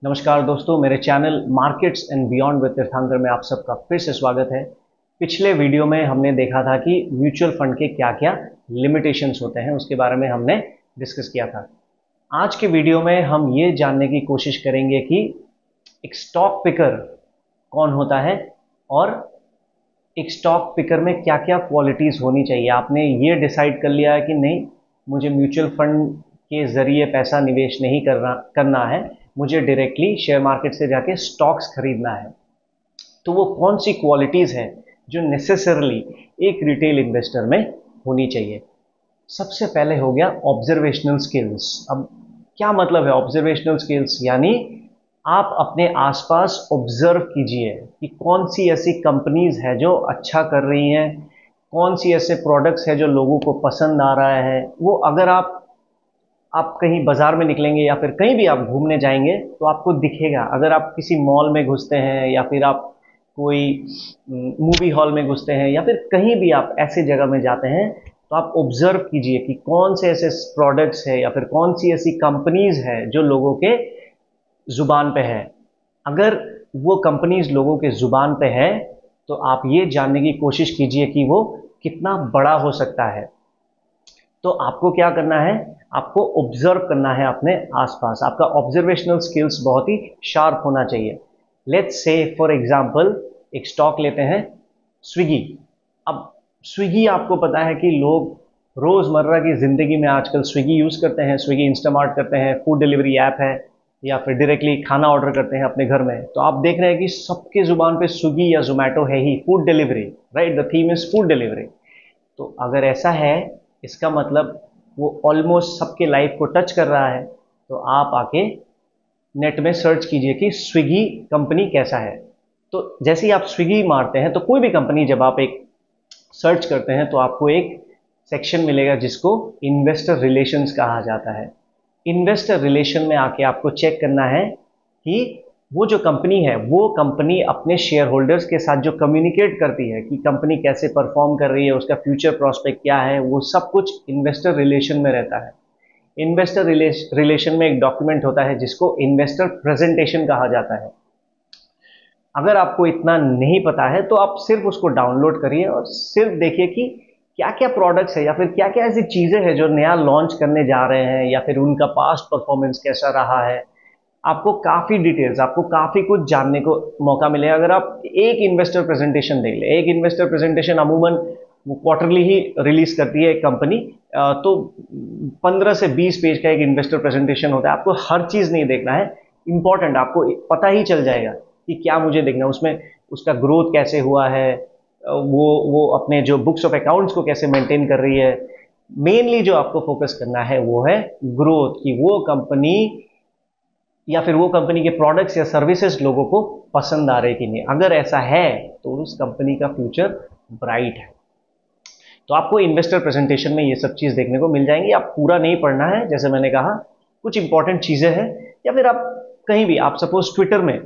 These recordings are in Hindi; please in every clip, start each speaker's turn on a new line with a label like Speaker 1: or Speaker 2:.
Speaker 1: नमस्कार दोस्तों, मेरे channel markets and beyond with तीर्थंकर में आप सबका फिर से स्वागत है। पिछले वीडियो में हमने देखा था कि म्यूचुअल फंड के क्या क्या लिमिटेशंस होते हैं, उसके बारे में हमने डिस्कस किया था। आज के वीडियो में हम ये जानने की कोशिश करेंगे कि एक स्टॉक पिकर कौन होता है और एक स्टॉक पिकर में क्या क्या क्वालिटीज़ होनी चाहिए। आपने ये डिसाइड कर लिया है कि नहीं, मुझे म्यूचुअल फंड के ज़रिए पैसा निवेश नहीं करना है, मुझे डायरेक्टली शेयर मार्केट से जाके स्टॉक्स खरीदना है। तो वो कौन सी क्वालिटीज़ हैं जो नेसेसरली एक रिटेल इन्वेस्टर में होनी चाहिए। सबसे पहले हो गया ऑब्जर्वेशनल स्किल्स। अब क्या मतलब है ऑब्जर्वेशनल स्किल्स? यानी आप अपने आसपास ऑब्जर्व कीजिए कि कौन सी ऐसी कंपनीज है जो अच्छा कर रही हैं, कौन सी ऐसे प्रोडक्ट्स है जो लोगों को पसंद आ रहा है। वो अगर आप कहीं बाजार में निकलेंगे या फिर कहीं भी आप घूमने जाएंगे तो आपको दिखेगा। अगर आप किसी मॉल में घुसते हैं या फिर आप कोई मूवी हॉल में घुसते हैं या फिर कहीं भी आप ऐसी जगह में जाते हैं तो आप ऑब्जर्व कीजिए कि कौन से ऐसे प्रोडक्ट्स है या फिर कौन सी ऐसी कंपनीज है जो लोगों के ज़ुबान पे है। अगर वो कंपनीज लोगों के ज़ुबान पे है तो आप ये जानने की कोशिश कीजिए कि वो कितना बड़ा हो सकता है। तो आपको क्या करना है, आपको ऑब्जर्व करना है अपने आसपास। आपका ऑब्जर्वेशनल स्किल्स बहुत ही शार्प होना चाहिए। लेट्स से फॉर एग्जांपल एक स्टॉक लेते हैं, स्विगी। अब स्विगी, आपको पता है कि लोग रोज़मर्रा की ज़िंदगी में आजकल स्विगी यूज़ करते हैं। स्विगी इंस्टामार्ट करते हैं, फूड डिलीवरी ऐप है, या फिर डायरेक्टली खाना ऑर्डर करते हैं अपने घर में। तो आप देख रहे हैं कि सबके ज़ुबान पे स्विगी या जोमेटो है ही, food delivery, right? The theme is food delivery. तो अगर ऐसा है, इसका मतलब वो ऑलमोस्ट सबके लाइफ को टच कर रहा है। तो आप आके नेट में सर्च कीजिए कि स्विगी कंपनी कैसा है। तो जैसे ही आप स्विगी मारते हैं तो कोई भी कंपनी जब आप एक सर्च करते हैं तो आपको एक सेक्शन मिलेगा जिसको इन्वेस्टर रिलेशंस कहा जाता है। इन्वेस्टर रिलेशन में आके आपको चेक करना है कि वो जो कंपनी है, वो कंपनी अपने शेयर होल्डर्स के साथ जो कम्युनिकेट करती है कि कंपनी कैसे परफॉर्म कर रही है, उसका फ्यूचर प्रोस्पेक्ट क्या है, वो सब कुछ इन्वेस्टर रिलेशन में रहता है। इन्वेस्टर रिलेशन में एक डॉक्यूमेंट होता है जिसको इन्वेस्टर प्रेजेंटेशन कहा जाता है। अगर आपको इतना नहीं पता है तो आप सिर्फ उसको डाउनलोड करिए और सिर्फ देखिए कि क्या क्या प्रोडक्ट्स है या फिर क्या क्या ऐसी चीज़ें हैं जो नया लॉन्च करने जा रहे हैं, या फिर उनका पास्ट परफॉर्मेंस कैसा रहा है। आपको काफ़ी डिटेल्स, आपको काफ़ी कुछ जानने को मौका मिलेगा अगर आप एक इन्वेस्टर प्रेजेंटेशन देख लें। एक इन्वेस्टर प्रेजेंटेशन अमूमन वो क्वार्टरली ही रिलीज करती है एक कंपनी। तो 15 से 20 पेज का एक इन्वेस्टर प्रेजेंटेशन होता है। आपको हर चीज़ नहीं देखना है, इंपॉर्टेंट आपको पता ही चल जाएगा कि क्या मुझे देखना है। उसमें उसका ग्रोथ कैसे हुआ है, वो अपने जो बुक्स ऑफ अकाउंट्स को कैसे मेंटेन कर रही है। मेनली जो आपको फोकस करना है वो है ग्रोथ, कि वो कंपनी या फिर वो कंपनी के प्रोडक्ट्स या सर्विसेज लोगों को पसंद आ रहे कि नहीं। अगर ऐसा है तो उस कंपनी का फ्यूचर ब्राइट है। तो आपको इन्वेस्टर प्रेजेंटेशन में ये सब चीज़ देखने को मिल जाएंगी। आप पूरा नहीं पढ़ना है, जैसे मैंने कहा कुछ इंपॉर्टेंट चीज़ें हैं। या फिर आप कहीं भी, आप सपोज ट्विटर में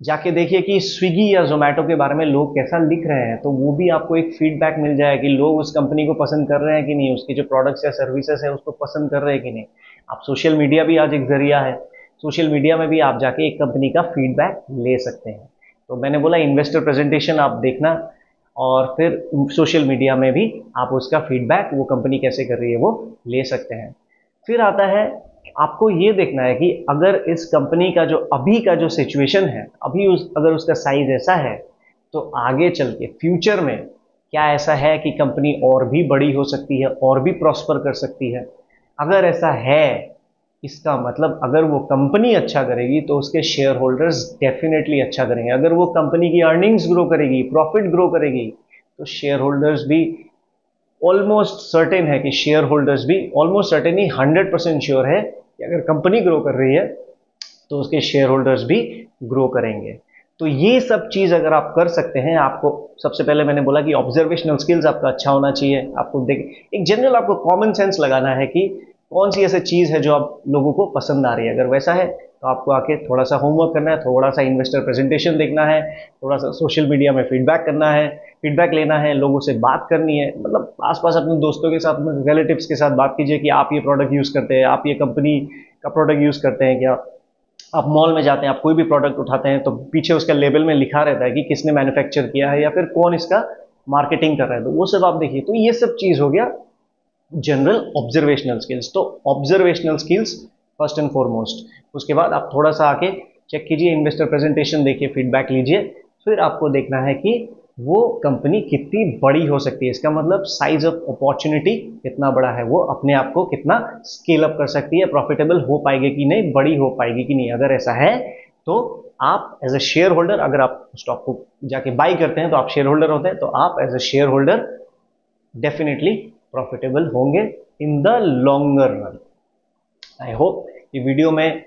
Speaker 1: जाके देखिए कि स्विगी या जोमेटो के बारे में लोग कैसा लिख रहे हैं, तो वो भी आपको एक फीडबैक मिल जाएगा कि लोग उस कंपनी को पसंद कर रहे हैं कि नहीं, उसके जो प्रोडक्ट्स या सर्विसेज है उसको पसंद कर रहे हैं कि नहीं। आप सोशल मीडिया भी आज एक जरिया है, सोशल मीडिया में भी आप जाके एक कंपनी का फीडबैक ले सकते हैं। तो मैंने बोला इन्वेस्टर प्रेजेंटेशन आप देखना, और फिर सोशल मीडिया में भी आप उसका फीडबैक, वो कंपनी कैसे कर रही है, वो ले सकते हैं। फिर आता है, आपको ये देखना है कि अगर इस कंपनी का जो अभी का जो सिचुएशन है, अभी अगर उसका साइज ऐसा है तो आगे चल के फ्यूचर में क्या ऐसा है कि कंपनी और भी बड़ी हो सकती है, और भी प्रॉस्पर कर सकती है। अगर ऐसा है, इसका मतलब अगर वो कंपनी अच्छा करेगी तो उसके शेयर होल्डर्स डेफिनेटली अच्छा करेंगे। अगर वो कंपनी की अर्निंग्स ग्रो करेगी, प्रॉफिट ग्रो करेगी, तो शेयर होल्डर्स भी ऑलमोस्ट सर्टेन है कि शेयर होल्डर्स भी ऑलमोस्ट सर्टेन ही 100% श्योर है कि अगर कंपनी ग्रो कर रही है तो उसके शेयर होल्डर्स भी ग्रो करेंगे। तो ये सब चीज़ अगर आप कर सकते हैं, आपको सबसे पहले मैंने बोला कि ऑब्जर्वेशनल स्किल्स आपका अच्छा होना चाहिए। आपको देख एक जनरल आपको कॉमन सेंस लगाना है कि कौन सी ऐसी चीज़ है जो आप लोगों को पसंद आ रही है। अगर वैसा है तो आपको आके थोड़ा सा होमवर्क करना है, थोड़ा सा इन्वेस्टर प्रेजेंटेशन देखना है, थोड़ा सा सोशल मीडिया में फीडबैक करना है, फीडबैक लेना है, लोगों से बात करनी है। मतलब आसपास अपने दोस्तों के साथ, रिलेटिव्स के साथ बात कीजिए कि आप ये प्रोडक्ट यूज़ करते हैं, आप ये कंपनी का प्रोडक्ट यूज़ करते हैं क्या, आप मॉल में जाते हैं, आप कोई भी प्रोडक्ट उठाते हैं तो पीछे उसका लेबल में लिखा रहता है कि किसने मैन्युफैक्चर किया है या फिर कौन इसका मार्केटिंग कर रहा है, तो वो सब आप देखिए। तो ये सब चीज़ हो गया जनरल ऑब्जर्वेशनल स्किल्स। तो observational skills first and foremost. उसके बाद आप थोड़ा सा आके चेक कीजिए, इन्वेस्टर प्रेजेंटेशन देखिए, फीडबैक लीजिए, फिर आपको देखना है कि वो कंपनी कितनी बड़ी हो सकती है। इसका मतलब साइज ऑफ अपॉर्चुनिटी कितना बड़ा है, वो अपने आप को कितना स्केल अप कर सकती है, प्रॉफिटेबल हो पाएगी कि नहीं, बड़ी हो पाएगी कि नहीं। अगर ऐसा है तो आप एज ए शेयर होल्डर, अगर आप स्टॉक को जाके बाई करते हैं तो आप शेयर होल्डर होते हैं, तो आप as a shareholder definitely profitable होंगे in the longer run. I hope ये वीडियो में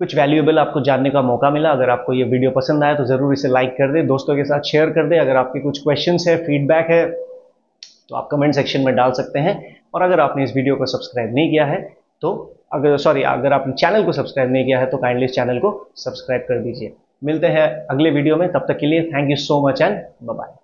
Speaker 1: कुछ वैल्यूएबल आपको जानने का मौका मिला। अगर आपको ये वीडियो पसंद आया तो ज़रूर इसे लाइक कर दे, दोस्तों के साथ शेयर कर दे। अगर आपके कुछ क्वेश्चंस है, फीडबैक है, तो आप कमेंट सेक्शन में डाल सकते हैं। और अगर आपने इस वीडियो को सब्सक्राइब नहीं किया है तो अगर आपने चैनल को सब्सक्राइब नहीं किया है तो काइंडली इस चैनल को सब्सक्राइब कर दीजिए। मिलते हैं अगले वीडियो में, तब तक के लिए thank you so much and bye bye.